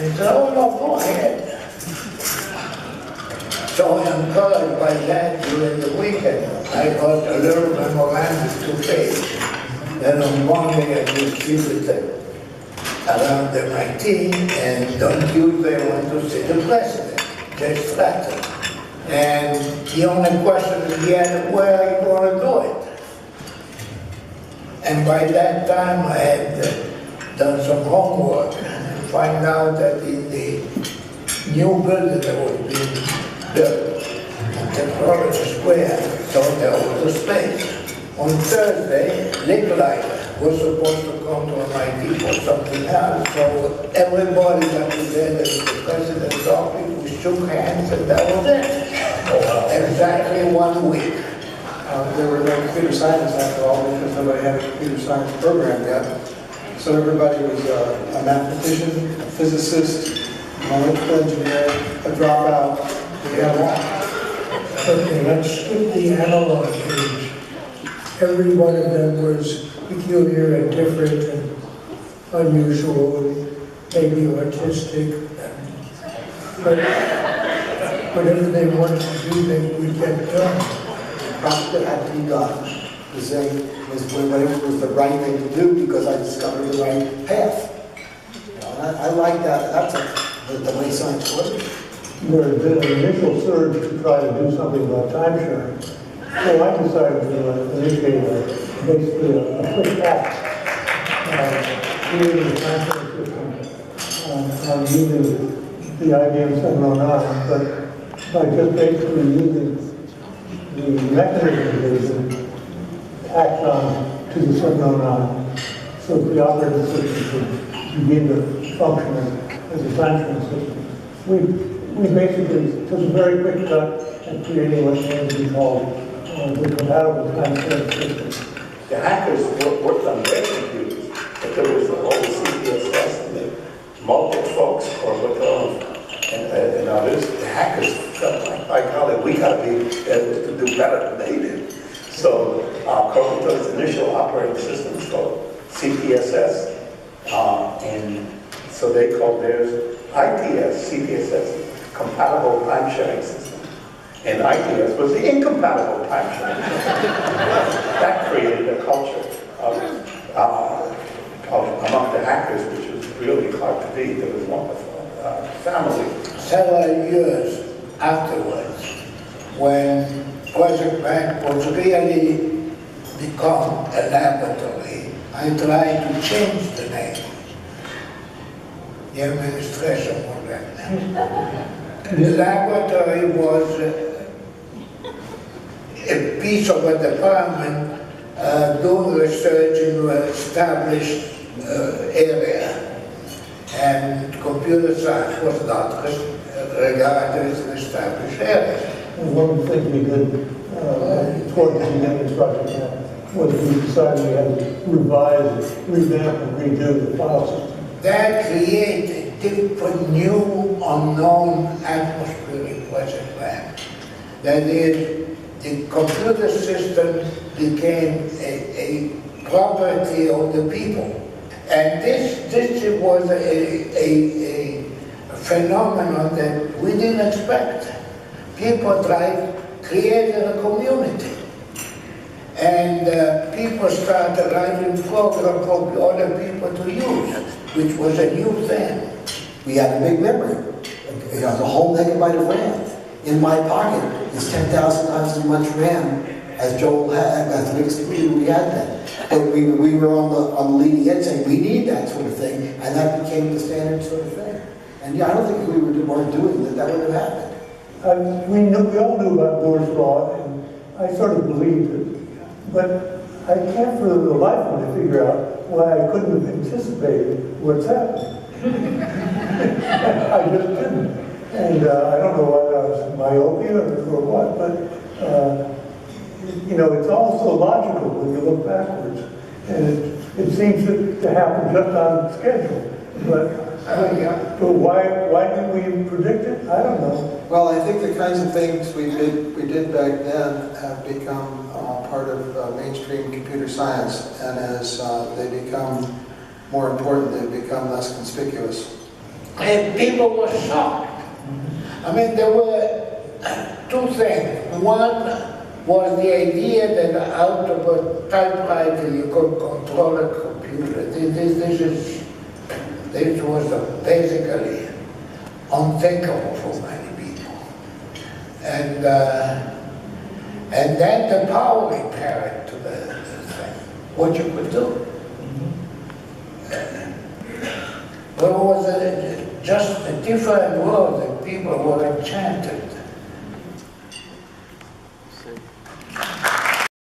And he said, oh no, go ahead. So encouraged by that during the weekend, I got a little memorandum to page. Then on Monday I distributed around MIT, and on Tuesday I went to see the president, Judge Stratton. And the only question he had, where are you going to do it? And by that time I had done some homework and find out that in the new building that was being built in Technology Square, so there was a space. On Thursday, Nikolai was supposed to come to MIT for something else, so everybody got together in the president's office, we shook hands, and that was it. Exactly 1 week. There were no computer scientists after all, because nobody had a computer science program yet. So everybody was a mathematician, a physicist, an electrical engineer, a dropout. We had one. Okay, let's skip the analog age. Every one of them was peculiar and different and unusual, and maybe artistic. But whatever they wanted to do, they would get done. That had to be done. It was the right thing to do because I discovered the right path. You know, and I like that. That's the way science works. There had been an initial surge to try to do something about time sharing. So I decided to initiate basically a quick hack, creating a time sharing system. I'm using the IBM 709, but by just basically using the mechanism is tacked on to the 709, so the operating system could begin to function as a time sharing system. We basically took a very quick cut at creating what came to be called the compatible time sharing system. The hackers worked on their computers, but there was all the CPSS and the multiple folks, or what and others. The hackers felt like, by golly, we got to be able to do better than they did. So Coca-Cola's initial operating system was called CPSS, and so they called theirs ITS, CPSS, compatible time sharing system. And ITS was the incompatible time sharing system. That created a culture of among the hackers, which was really hard to beat. There was wonderful family. Several years afterwards, when Project Bank was really become a laboratory, I tried to change the name. The administration for that. The laboratory was a piece of a department doing research in an established area. And computer science was not regarded as an established area. One of the things we did toward the beginning of the project was we decided we had to revise, revamp, and redo the file system. That created different new unknown atmospheric Project Bank. That is, the computer system became a property of the people. And this was a phenomenon that we didn't expect. People created a community. And people started writing programs for other people to use, which was a new thing. We had a big memory. It was a whole megabyte of RAM. In my pocket is 10,000 times as much RAM as Joel had, as the biggest computer we had then. And we were on the leading edge saying we need that sort of thing, and that became the standard sort of thing. And yeah, I don't think if we weren't doing that, that would have happened. We all knew about Moore's Law, and I sort of believed it. But I can't for the life of me figure out why I couldn't have anticipated what's happening. I just didn't. And I don't know whether I was myopia or what, but you know, it's all so logical when you look backwards. And it seems to happen just on schedule. But why did we predict it? I don't know. Well, I think the kinds of things we did back then have become part of mainstream computer science, and as they become more important, they become less conspicuous. And people were shocked. I mean, there were two things. One was the idea that out of a typewriter you could control a computer. This was basically unthinkable for many people. And then the power inherent to the thing, what you could do. But it was just a different world that people were enchanted